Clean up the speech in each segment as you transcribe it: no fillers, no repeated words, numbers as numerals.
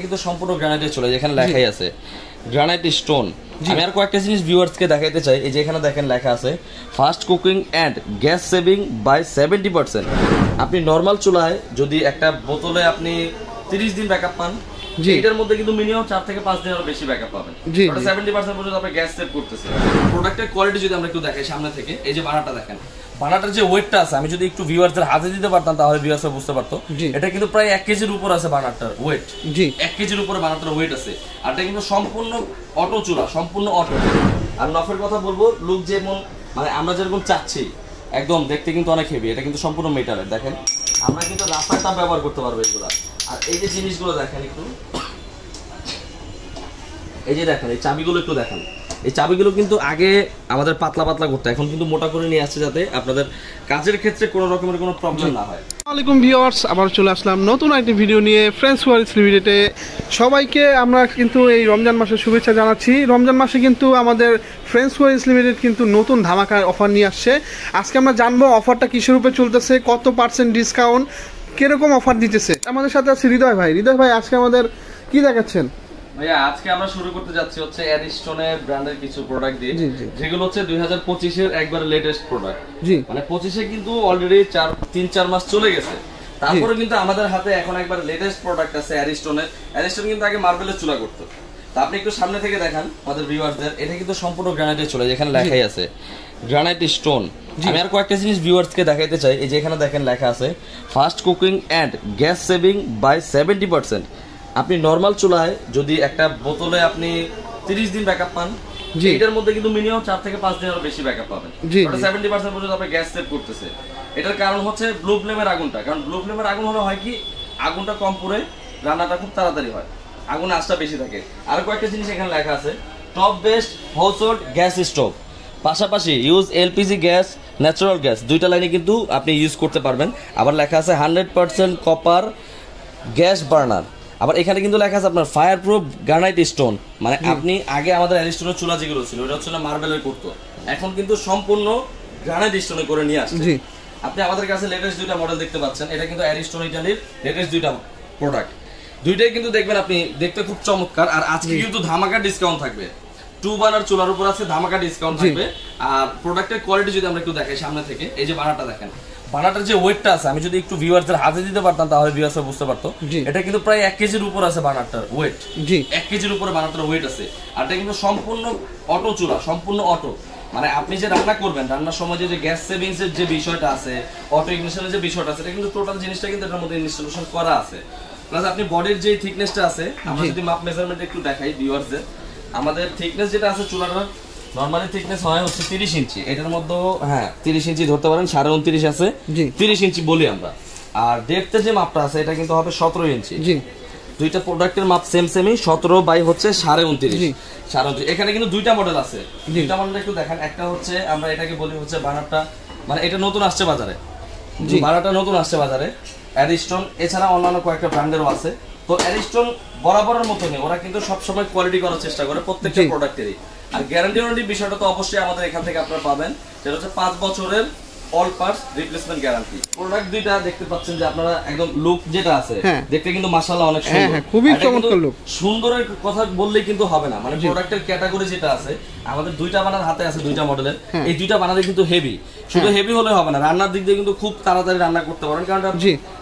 কিন্তু সম্পূর্ণ গ্রানাইটে চলে, যেখানে লেখাই আছে গ্রানাইট স্টোন। আমি আর কয়েকটা জিনিস ভিউয়ার্সকে দেখাইতে চাই। এই যে এখানে দেখেন লেখা আছে fast cooking and gas saving by 70%। আপনি নর্মাল চুলায় যদি একটা বোতলে আপনি 30 দিন ব্যাকআপ পান, এটার মধ্যে কিন্তু মিনিমাম 4 থেকে 5 দিনের বেশি ব্যাকআপ পাবেন। ওটা 70% পর্যন্ত আপনি গ্যাস সেভ করতেছে। প্রোডাক্টের কোয়ালিটি যদি আমরা একটু দেখাই সামনে থেকে, এই যে বানাটা দেখেন, বানাটার যে ওয়েটটা আছে আমি যদি একটু ভিউয়ারদের হাতে দিতে পারতাম তাহলে ভিউয়াররা বুঝতে পারতো। এটা কিন্তু প্রায় 1 কেজির উপর আছে বানাটার ওয়েট। 1 কেজির উপরে বানাটার ওয়েট আছে। আর এটা কিন্তু সম্পূর্ণ অটো চুলা, সম্পূর্ণ অটো। আর নফের কথা বলবো, লুক যেমন মানে আমরা যেরকম চাচ্ছি একদম দেখতে কিন্তু অনেক হেভি। এটা কিন্তু সম্পূর্ণ মেটালের। দেখেন আমরা কিন্তু রাস্তায় তাপ ব্যবহার করতে পারবো এগুলো। আর এই যে জিনিসগুলো দেখেন একটু, এই যে দেখেন এই চাবিগুলো একটু দেখেন। এই চাবিগুলো কিন্তু আগে আমাদের পাতলা পাতলা করতে, এখন কিন্তু মোটা করে নিয়ে আসছে যাতে আপনাদের কাজের ক্ষেত্রে কোনো রকমের কোনো প্রবলেম না হয়। আসসালামু আলাইকুম ভিউয়ার্স, আবার চলে আসলাম নতুন একটি ভিডিও নিয়ে ফ্রেন্ডস ওয়ারিস লিমিটেডে। সবাইকে আমরা কিন্তু এই রমজান মাসের শুভেচ্ছা জানাচ্ছি। রমজান মাসে কিন্তু আমাদের ফ্রেন্ডস ওয়ারিস লিমিটেড কিন্তু নতুন ধামাকা অফার নিয়ে আসছে। আজকে আমরা জানবো অফারটা কিসের উপরে চলতেছে, কত % ডিসকাউন্ট, কিরকম অফার দিতেছে। আমাদের সাথে আছে হৃদয় ভাই। হৃদয় ভাই, আজকে আমাদের কি দেখাচ্ছেন? ভাইয়া আজকে আমরা শুরু করতে যাচ্ছি হচ্ছে অ্যারিস্টনের ব্র্যান্ডের কিছু প্রোডাক্ট দিয়ে, যেগুলো হচ্ছে 2025 এর একবার লেটেস্ট প্রোডাক্ট। মানে 25 কিন্তু অলরেডি 3-4 মাস চলে গেছে, তারপরে কিন্তু আমাদের হাতে এখন একবার লেটেস্ট প্রোডাক্ট আছে অ্যারিস্টনের। অ্যারিস্টন কিন্তু আগে মার্বেলের চুলা করতো। তা আপনি একটু সামনে থেকে দেখান আমাদের ভিউয়ারদের, এটা কিন্তু সম্পূর্ণ গ্রানাইটে চলে, যেখানে লেখাই আছে গ্রানাইট স্টোন। আমি আর কয়েকটা জিনিস ভিউয়ারসকে দেখাইতে চাই। এই যে এখানে দেখেন লেখা আছে fast cooking and gas saving by 70%। আপনি নর্মাল চুলায় যদি একটা বোতলে আপনি 30 দিন ব্যাকআপ পান, এটার মধ্যে কিন্তু মিনিমাম 4 থেকে 5 দিনের বেশি ব্যাকআপ পাবেন। ওটা 70% পর্যন্ত আপনি গ্যাস সেভ করতেছে। এটার কারণ হচ্ছে ব্লু ফ্লেমের আগুনটা। কারণ ব্লু ফ্লেমের আগুন হলে হয় কি, আগুনটা কম পড়ে রান্নাটা খুব তাড়াতাড়ি হয়, আগুন আঁচটা বেশি থাকে। আর কয়েকটা জিনিস এখানে লেখা আছে top best household gas stove, পাশাপাশি use LPG gas, natural gas, দুইটা লাইনে কিন্তু আপনি ইউজ করতে পারবেন। আবার লেখা আছে 100% কপার গ্যাস বার্নার। আবার এখানে কিন্তু লেখা আছে আপনার ফায়ার প্রুফ গ্রানাইট স্টোন। মানে আপনি আগে আমাদের অ্যারিস্টনের চুলা যেগুলো ছিল ওটা হচ্ছে না মার্বেলের করতো, এখন কিন্তু সম্পূর্ণ গ্রানাইট স্টোনে করে নিয়ে আসছে। আপনি আমাদের কাছে লেটেস্ট দুইটা মডেল দেখতে পাচ্ছেন। এটা কিন্তু অ্যারিস্টন ইটালির লেটেস্ট দুইটা প্রোডাক্ট। দুইটাই কিন্তু দেখবেন আপনি দেখতে খুব চমৎকার। আর আজকে কিন্তু ধামাকা ডিসকাউন্ট থাকবে। 2 বার্নার চুলার উপর আছে ধামাকা ডিসকাউন্ট থাকবে। আর প্রোডাক্টের কোয়ালিটি যদি আমরা একটু দেখাই সামনে থেকে, এই যে বানাটা দেখেন, বানাটার যে ওয়েটটা আছে আমি যদি একটু ভিউয়ারদের হাতে দিতে পারতাম তাহলে ভিউয়াররা বুঝতে পারতো। এটা কিন্তু প্রায় 1 কেজির উপর আছে বানাটার ওয়েট। 1 কেজির উপরে বানাটার ওয়েট আছে। আর এটা কিন্তু সম্পূর্ণ অটো চুলা, সম্পূর্ণ অটো। মানে আপনি যে রান্না করবেন, রান্নার সময় যে গ্যাস সেভিংস এর যে বিষয়টা আছে, অটো ইগনিশনের যে বিষয়টা আছে, এটা কিন্তু টোটাল জিনিসটা কিন্তু এটার মধ্যে ইনস্টলেশন করা আছে। প্লাস আপনি বডির যে থিকনেসটা আছে, আমরা যদি মাপ মেজারমেন্ট একটু দেখাই ভিউয়ারদের, আমাদের থিকনেস যেটা আছে চুলাটার নরমালি থিকনেস হয় হচ্ছে 30 ইঞ্চি। এটার মধ্যে 30 ইঞ্চি ধরতে পারেন, 29.5 আছে, 30 ইঞ্চি বলি আমরা। আর ডেপথের যে মাপটা আছে এটা কিন্তু হবে 17 ইঞ্চি। দুইটা প্রোডাক্টের মাপ সেমই, 17 বাই হচ্ছে 29.5। এখানে কিন্তু দুইটা মডেল আছে। দুইটা মডেল একটু দেখেন। একটা হচ্ছে আমরা এটাকে বলি হচ্ছে বানারটা, মানে এটা নতুন আসছে বাজারে, বানারটা নতুন আসছে বাজারে অ্যারিস্টন। এছাড়া অন্যান্য কয়েকটা ব্র্যান্ডেরও আছে। তো অ্যারিস্টন বরাবরের মতো নেই, ওরা কিন্তু সবসময় কোয়ালিটি করার চেষ্টা করে প্রত্যেকটা প্রোডাক্টেরই। আর গ্যারান্টি বিষয়টা তো অবশ্যই আমাদের এখান থেকে আপনারা পাবেন, যেটা হচ্ছে 5 বছরের all parts replacement guarantee. Product দুইটা দেখতে পাচ্ছেন যে আপনারা একদম লুক যেটা আছে দেখতে কিন্তু মাশাআল্লাহ অনেক সুন্দর, খুবই চমৎকার লুক। সুন্দরের কথা বললেই কিন্তু হবে না, মানে প্রোডাক্টের ক্যাটাগরি যেটা আছে আমাদের দুইটা বানার হাতে আছে, দুইটা মডেলের। এই দুইটা বানারে কিন্তু হেভি, শুধু হেভি হলে হবে না, রান্নার দিক দিয়ে কিন্তু খুব তাড়াতাড়ি রান্না করতে পারেন। কারণ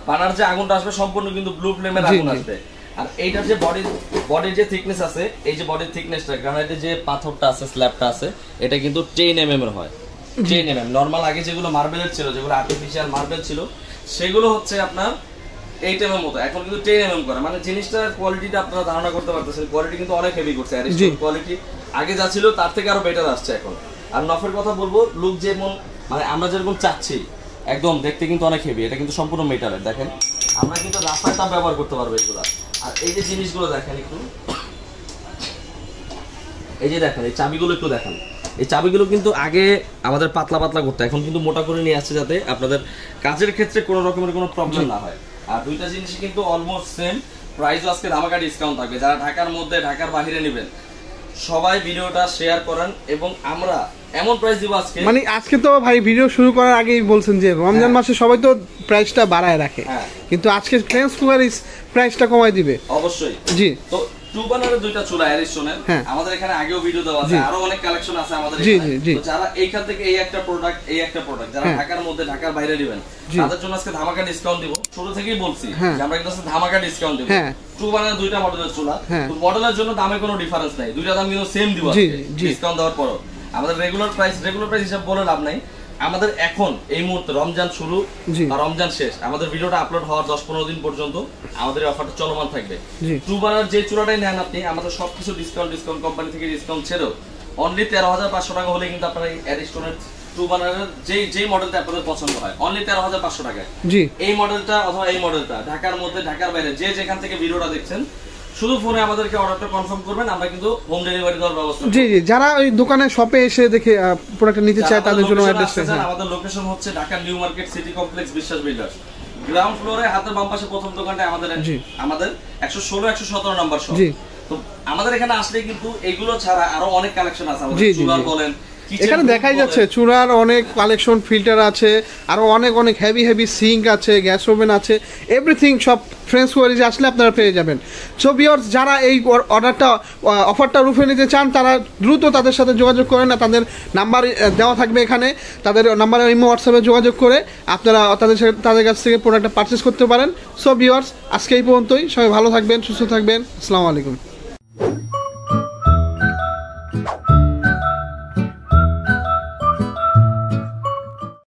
বানার যে আগুনটা আসবে সম্পূর্ণ কিন্তু ব্লু ফ্লেমের আগুন আসবে। আর এইটার যে বডির যে থিকনেস আছে, এই যে বডির থিকনেসটা গ্রানাইটের যে পাথরটা আছে, স্ল্যাবটা আছে, এটা কিন্তু 10 mm এর হয়। 10 mm। নরমাল আগে যেগুলো মার্বেলের ছিল, যেগুলো আর্টিফিশিয়াল মার্বেল ছিল, সেগুলো হচ্ছে আপনার 8 mm মতো, এখন কিন্তু 10 mm করে। মানে জিনিসটার কোয়ালিটিটা আপনারা ধারণা করতে পারতেছেন, কোয়ালিটি কিন্তু অনেক হেভি করছে। আর কোয়ালিটি আগে যা ছিল তার থেকে আরো বেটার আসছে এখন। আর নফের কথা বলবো, লুক যেমন মানে আমরা যেরকম চাচ্ছি একদম দেখতে কিন্তু অনেক হেভি। এটা কিন্তু সম্পূর্ণ মেটালের। দেখেন আমরা কিন্তু রাস্তায় তাপ ব্যবহার করতে পারবো এগুলো। আর এই যে জিনিসগুলো দেখেন একটু, এই যে দেখেন এই চাবিগুলো একটু দেখেন। এই চাবিগুলো কিন্তু আগে আমাদের পাতলা পাতলা করতে, এখন কিন্তু মোটা করে নিয়ে আসছে যাতে আপনাদের কাজের ক্ষেত্রে কোনো রকমের কোনো প্রবলেম না হয়। আর দুইটা জিনিস কিন্তু অলমোস্ট সেম প্রাইসও আজকে ধামাকা ডিসকাউন্ট থাকবে। যারা ঢাকার মধ্যে ঢাকার বাইরে নেবেন সবাই ভিডিওটা শেয়ার করেন, এবং আমরা এমন প্রাইস দিব আজকে। মানে আজকে তো ভাই ভিডিও শুরু করার আগেই বলছেন যে রমজান মাসে সবাই তো প্রাইসটা বাড়ায় রাখে, কিন্তু আজকে ফ্রেন্স কুয়ারিজ প্রাইসটা কমায় দিবে অবশ্যই। জি, তো টু বার্নারের দুইটা চুলা অ্যারিস্টনের, আমাদের এখানে আগেও ভিডিও দেওয়া আছে, আরো অনেক কালেকশন আছে আমাদের এখানে। তো যারা এইখান থেকে এই একটা প্রোডাক্ট যারা ঢাকার মধ্যে ঢাকার বাইরে নেবেন তাদের জন্য আজকে ধামাকা ডিসকাউন্ট দিব। শুরু থেকেই বলছি যে আমরা কিন্তু ধামাকা ডিসকাউন্ট দিব। টু বার্নারের দুইটা মডেলের চুলা, মডেলের জন্য দামে কোনো ডিফারেন্স নাই, দুইটা দাম কিন্তু সেম দিব ডিসকাউন্ট দেওয়ার পরও। আমাদের রেগুলার প্রাইস হিসাব বলে লাভ নাই। আমাদের এখন এই মুহূর্তে রমজান শুরু আর রমজান শেষ, আমাদের ভিডিওটা আপলোড হওয়ার 10-15 দিন পর্যন্ত আমাদের অফারটা চলমান থাকবে। টু বার্নার যে চুলাটাই নেন আপনি, আমাদের সবকিছু ডিসকাউন্ট কোম্পানি থেকে ডিসকাউন্ট ছেড়েও অনলি 13,500 টাকা হলে কিন্তু আপনারা এই অ্যারিস্টনের টু বার্নারের যেই মডেলটা আপনাদের পছন্দ হয় অনলি 13,500 টাকায় এই মডেলটা অথবা এই মডেলটা ঢাকার মধ্যে ঢাকার বাইরে যে যেখান থেকে ভিডিওটা দেখছেন শুধু ফোনে আমাদেরকে অর্ডারটা কনফার্ম করবেন, আমরা কিন্তু হোম ডেলিভারি দেওয়ার ব্যবস্থা করব। জি জি, যারা ওই দোকানে শপে এসে দেখে প্রোডাক্টটা নিতে চায় তাদের জন্য অ্যাড্রেসটা, আমাদের লোকেশন হচ্ছে Dhaka new market city complex বিশ্বাস বিল্ডার্স, গ্রাউন্ড ফ্লোরে হাতের বাম পাশে প্রথম দোকানটা আমাদের 116-117 নাম্বার শপ। তো আমাদের এখানে আসলে কিন্তু এগুলো ছাড়া আরো অনেক কালেকশন আছে আমাদের, চুলার বলেন, এখানে দেখাই যাচ্ছে চুলার অনেক কালেকশন, ফিল্টার আছে, আরো অনেক হেভি সিঙ্ক আছে, গ্যাস ওভেন আছে, এভরিথিং সব ফ্রেন্স কুয়ারিজে আসলে আপনারা পেয়ে যাবেন। সো ভিউয়ার্স, যারা এই অফারটা রুফে নিতে চান তারা দ্রুত তাদের সাথে যোগাযোগ করেন, না তাদের নাম্বার দেওয়া থাকবে এখানে, তাদের নাম্বারে ইমো হোয়াটসঅ্যাপে যোগাযোগ করে আপনারা তাদের কাছ থেকে প্রোডাক্টটা পারচেস করতে পারেন। সো ভিউয়ার্স, আজকে এই পর্যন্তই, সবাই ভালো থাকবেন, সুস্থ থাকবেন, আসসালামু আলাইকুম।